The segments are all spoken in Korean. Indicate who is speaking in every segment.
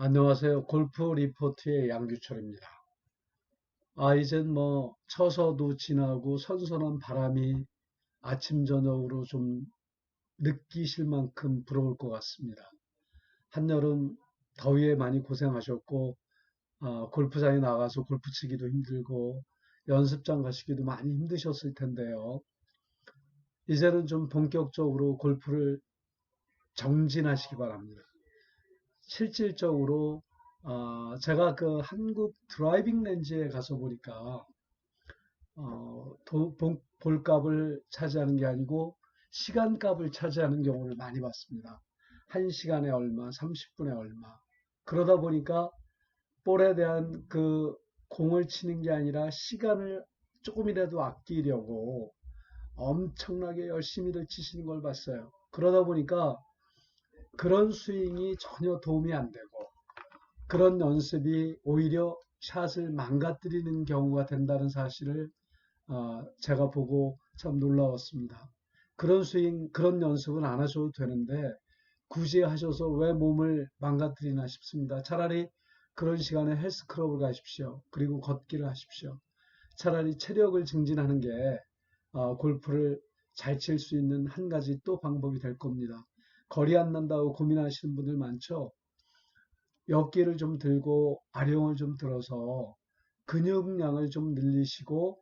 Speaker 1: 안녕하세요. 골프 리포트의 양규철입니다. 이젠 뭐, 처서도 지나고 선선한 바람이 아침, 저녁으로 좀 느끼실 만큼 불어올 것 같습니다. 한여름 더위에 많이 고생하셨고, 골프장에 나가서 골프 치기도 힘들고, 연습장 가시기도 많이 힘드셨을 텐데요. 이제는 좀 본격적으로 골프를 정진하시기 바랍니다. 실질적으로 제가 그 한국 드라이빙 렌즈에 가서 보니까 볼값을 차지하는 게 아니고 시간값을 차지하는 경우를 많이 봤습니다. 1시간에 얼마, 30분에 얼마. 그러다 보니까 볼에 대한 그 공을 치는 게 아니라 시간을 조금이라도 아끼려고 엄청나게 열심히들 치시는 걸 봤어요. 그러다 보니까 그런 스윙이 전혀 도움이 안 되고 그런 연습이 오히려 샷을 망가뜨리는 경우가 된다는 사실을 제가 보고 참 놀라웠습니다. 그런 스윙, 그런 연습은 안 하셔도 되는데 굳이 하셔서 왜 몸을 망가뜨리나 싶습니다. 차라리 그런 시간에 헬스클럽을 가십시오. 그리고 걷기를 하십시오. 차라리 체력을 증진하는 게 골프를 잘 칠 수 있는 한 가지 또 방법이 될 겁니다. 거리 안 난다고 고민하시는 분들 많죠? 역기를 좀 들고 아령을 좀 들어서 근육량을 좀 늘리시고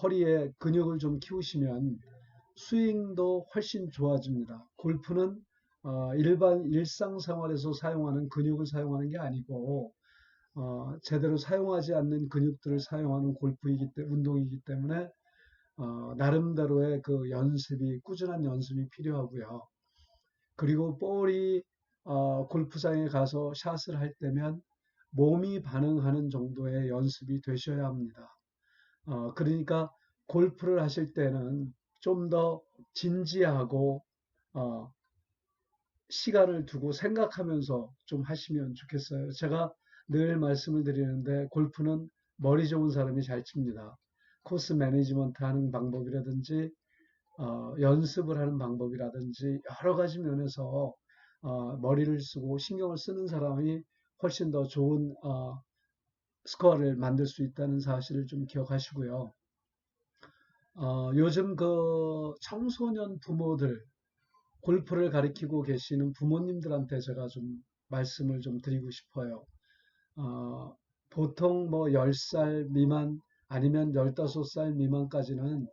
Speaker 1: 허리에 근육을 좀 키우시면 스윙도 훨씬 좋아집니다. 골프는 일반 일상생활에서 사용하는 근육을 사용하는 게 아니고 제대로 사용하지 않는 근육들을 사용하는 운동이기 때문에 나름대로의 그 연습이 꾸준한 연습이 필요하고요. 그리고 볼이 골프장에 가서 샷을 할 때면 몸이 반응하는 정도의 연습이 되셔야 합니다. 그러니까 골프를 하실 때는 좀 더 진지하고 어, 시간을 두고 생각하면서 좀 하시면 좋겠어요. 제가 늘 말씀을 드리는데 골프는 머리 좋은 사람이 잘 칩니다. 코스 매니지먼트 하는 방법이라든지 연습을 하는 방법이라든지 여러 가지 면에서 머리를 쓰고 신경을 쓰는 사람이 훨씬 더 좋은 스코어를 만들 수 있다는 사실을 좀 기억하시고요. 요즘 그 청소년 부모들, 골프를 가르치고 계시는 부모님들한테 제가 좀 말씀을 좀 드리고 싶어요. 어, 보통 뭐 10살 미만 아니면 15살 미만까지는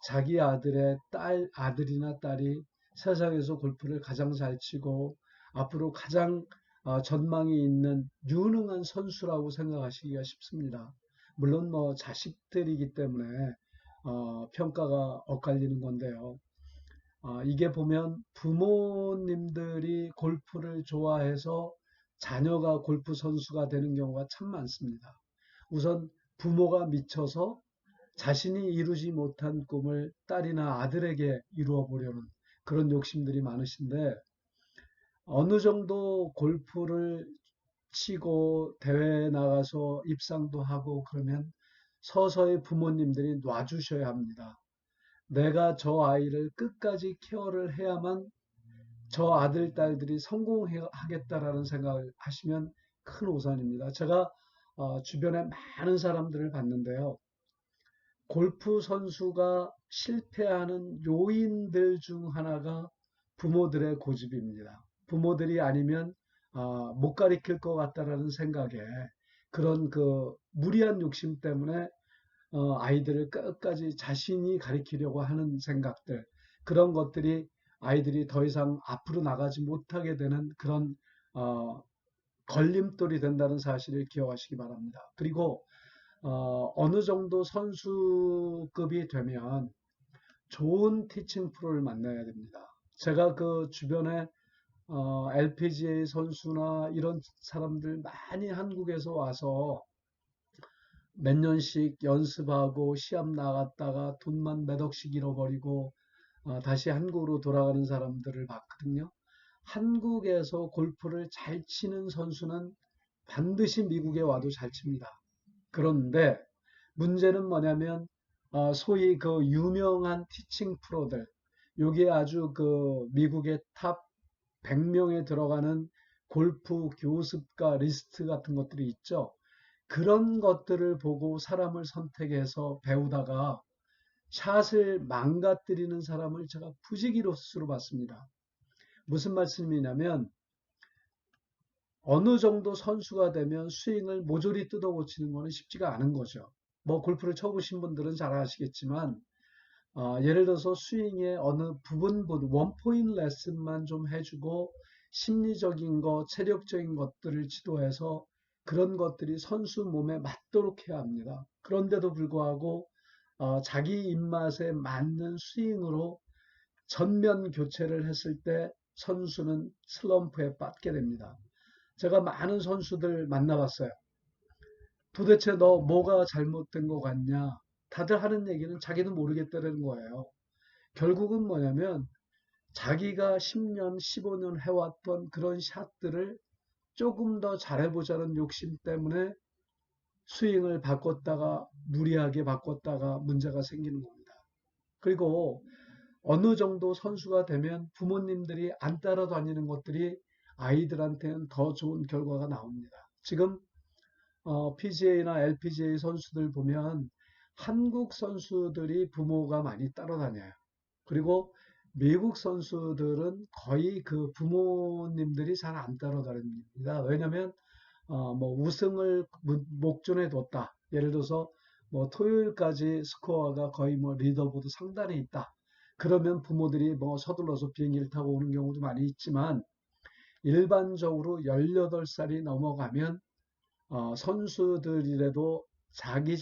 Speaker 1: 자기 아들이나 딸이 세상에서 골프를 가장 잘 치고 앞으로 가장 전망이 있는 유능한 선수라고 생각하시기가 쉽습니다. 물론 뭐 자식들이기 때문에 평가가 엇갈리는 건데요. 이게 보면 부모님들이 골프를 좋아해서 자녀가 골프 선수가 되는 경우가 참 많습니다. 우선 부모가 미쳐서 자신이 이루지 못한 꿈을 딸이나 아들에게 이루어 보려는 그런 욕심들이 많으신데 어느 정도 골프를 치고 대회에 나가서 입상도 하고 그러면 서서히 부모님들이 놔주셔야 합니다. 내가 저 아이를 끝까지 케어를 해야만 저 아들, 딸들이 성공하겠다라는 생각을 하시면 큰 오산입니다. 제가 주변에 많은 사람들을 봤는데요. 골프 선수가 실패하는 요인들 중 하나가 부모들의 고집입니다. 부모들이 아니면 못 가르칠 것 같다라는 생각에 그런 그 무리한 욕심 때문에 아이들을 끝까지 자신이 가르치려고 하는 생각들, 그런 것들이 아이들이 더 이상 앞으로 나가지 못하게 되는 그런 걸림돌이 된다는 사실을 기억하시기 바랍니다. 그리고 어느 정도 선수급이 되면 좋은 티칭 프로를 만나야 됩니다. 제가 그 주변에 LPGA 선수나 이런 사람들 많이 한국에서 와서 몇 년씩 연습하고 시합 나갔다가 돈만 몇 억씩 잃어버리고 다시 한국으로 돌아가는 사람들을 봤거든요. 한국에서 골프를 잘 치는 선수는 반드시 미국에 와도 잘 칩니다. 그런데 문제는 뭐냐면 소위 그 유명한 티칭 프로들, 여기에 아주 그 미국의 탑 100명에 들어가는 골프 교습과 리스트 같은 것들이 있죠. 그런 것들을 보고 사람을 선택해서 배우다가 샷을 망가뜨리는 사람을 제가 부지기로수로 봤습니다. 무슨 말씀이냐면 어느 정도 선수가 되면 스윙을 모조리 뜯어 고치는 것은 쉽지가 않은 거죠. 뭐 골프를 쳐보신 분들은 잘 아시겠지만 예를 들어서 스윙의 어느 원포인 레슨만 좀 해주고 심리적인 것, 체력적인 것들을 지도해서 그런 것들이 선수 몸에 맞도록 해야 합니다. 그런데도 불구하고 자기 입맛에 맞는 스윙으로 전면 교체를 했을 때 선수는 슬럼프에 빠지게 됩니다. 제가 많은 선수들 만나봤어요. 도대체 너 뭐가 잘못된 것 같냐? 다들 하는 얘기는 자기도 모르겠다는 거예요. 결국은 뭐냐면 자기가 10년, 15년 해왔던 그런 샷들을 조금 더 잘해보자는 욕심 때문에 스윙을 바꿨다가 무리하게 바꿨다가 문제가 생기는 겁니다. 그리고 어느 정도 선수가 되면 부모님들이 안 따라다니는 것들이 아이들한테는 더 좋은 결과가 나옵니다. 지금 PGA나 LPGA 선수들 보면 한국 선수들이 부모가 많이 따라다녀요. 그리고 미국 선수들은 거의 그 부모님들이 잘 안 따라다닙니다. 왜냐하면 뭐 우승을 목전에 뒀다. 예를 들어서 뭐 토요일까지 스코어가 거의 뭐 리더보드 상단에 있다. 그러면 부모들이 뭐 서둘러서 비행기를 타고 오는 경우도 많이 있지만 일반적으로 18살이 넘어가면 선수들이라도 자기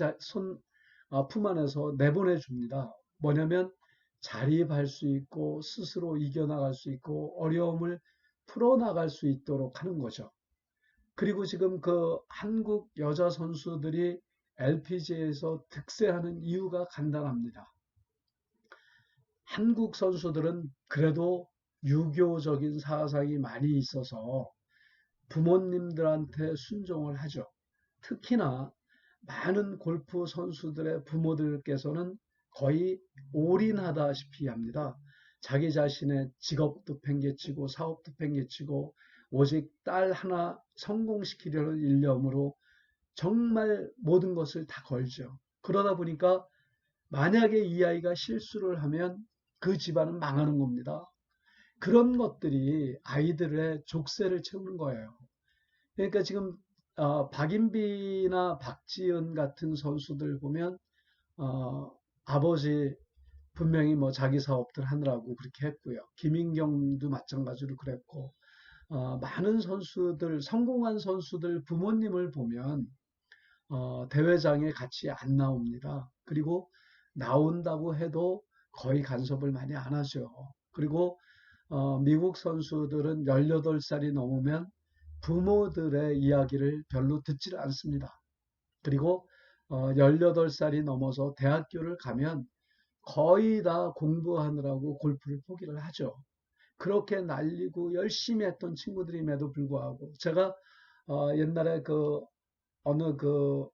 Speaker 1: 품 안에서 내보내 줍니다. 뭐냐면 자립할 수 있고 스스로 이겨나갈 수 있고 어려움을 풀어나갈 수 있도록 하는 거죠. 그리고 지금 그 한국 여자 선수들이 LPGA에서 득세하는 이유가 간단합니다. 한국 선수들은 그래도 유교적인 사상이 많이 있어서 부모님들한테 순종을 하죠. 특히나 많은 골프 선수들의 부모들께서는 거의 올인하다시피 합니다. 자기 자신의 직업도 팽개치고 사업도 팽개치고 오직 딸 하나 성공시키려는 일념으로 정말 모든 것을 다 걸죠. 그러다 보니까 만약에 이 아이가 실수를 하면 그 집안은 망하는 겁니다. 그런 것들이 아이들의 족쇄를 채우는 거예요. 그러니까 지금 박인비나 박지은 같은 선수들 보면 어, 아버지 분명히 뭐 자기 사업들 하느라고 그렇게 했고요. 김인경도 마찬가지로 그랬고 많은 선수들 성공한 선수들 부모님을 보면 대회장에 같이 안 나옵니다. 그리고 나온다고 해도 거의 간섭을 많이 안 하죠. 그리고 미국 선수들은 18살이 넘으면 부모들의 이야기를 별로 듣질 않습니다. 그리고 18살이 넘어서 대학교를 가면 거의 다 공부하느라고 골프를 포기를 하죠. 그렇게 날리고 열심히 했던 친구들임에도 불구하고 제가 옛날에 그 어느 그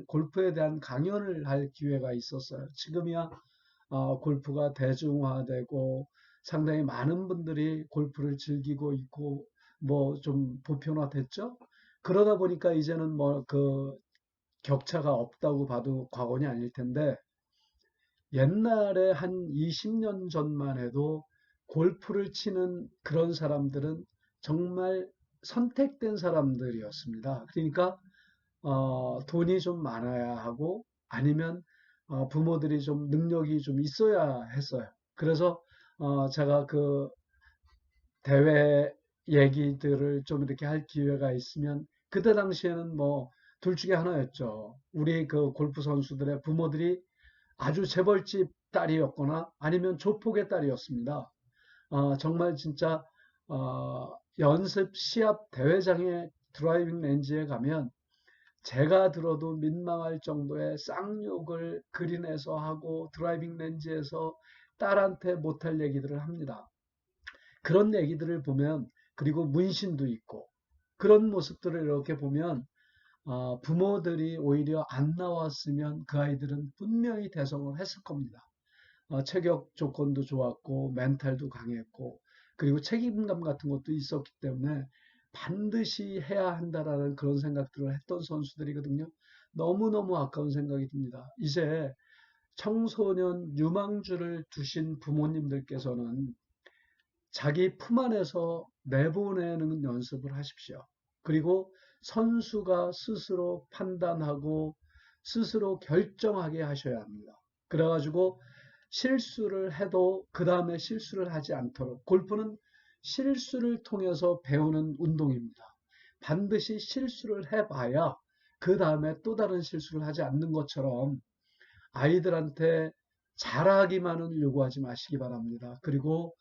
Speaker 1: 골프에 대한 강연을 할 기회가 있었어요. 지금이야 골프가 대중화되고 상당히 많은 분들이 골프를 즐기고 있고 뭐 좀 보편화됐죠. 그러다 보니까 이제는 뭐 그 격차가 없다고 봐도 과언이 아닐 텐데 옛날에 한 20년 전만 해도 골프를 치는 그런 사람들은 정말 선택된 사람들이었습니다. 그러니까 돈이 좀 많아야 하고 아니면 부모들이 좀 능력이 좀 있어야 했어요. 그래서 제가 그 대회 얘기들을 좀 이렇게 할 기회가 있으면 그때 당시에는 뭐 둘 중에 하나였죠. 우리 그 골프 선수들의 부모들이 아주 재벌집 딸이었거나 아니면 조폭의 딸이었습니다. 정말 진짜 연습 시합 대회장에 드라이빙 렌지에 가면 제가 들어도 민망할 정도의 쌍욕을 그린에서 하고 드라이빙 렌즈에서 딸한테 못할 얘기들을 합니다. 그런 얘기들을 보면 그리고 문신도 있고 그런 모습들을 이렇게 보면 부모들이 오히려 안 나왔으면 그 아이들은 분명히 대성을 했을 겁니다. 체격 조건도 좋았고 멘탈도 강했고 그리고 책임감 같은 것도 있었기 때문에 반드시 해야 한다라는 그런 생각들을 했던 선수들이거든요. 너무너무 아까운 생각이 듭니다. 이제 청소년 유망주를 두신 부모님들께서는 자기 품 안에서 내보내는 연습을 하십시오. 그리고 선수가 스스로 판단하고 스스로 결정하게 하셔야 합니다. 그래가지고 실수를 해도 그 다음에 실수를 하지 않도록, 골프는 실수를 통해서 배우는 운동입니다. 반드시 실수를 해봐야 그 다음에 또 다른 실수를 하지 않는 것처럼 아이들한테 잘하기만을 요구하지 마시기 바랍니다. 그리고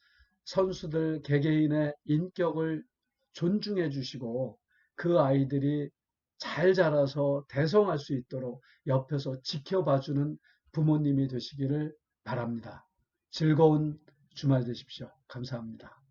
Speaker 1: 선수들 개개인의 인격을 존중해 주시고 그 아이들이 잘 자라서 대성할 수 있도록 옆에서 지켜봐 주는 부모님이 되시기를 바랍니다. 즐거운 주말 되십시오. 감사합니다.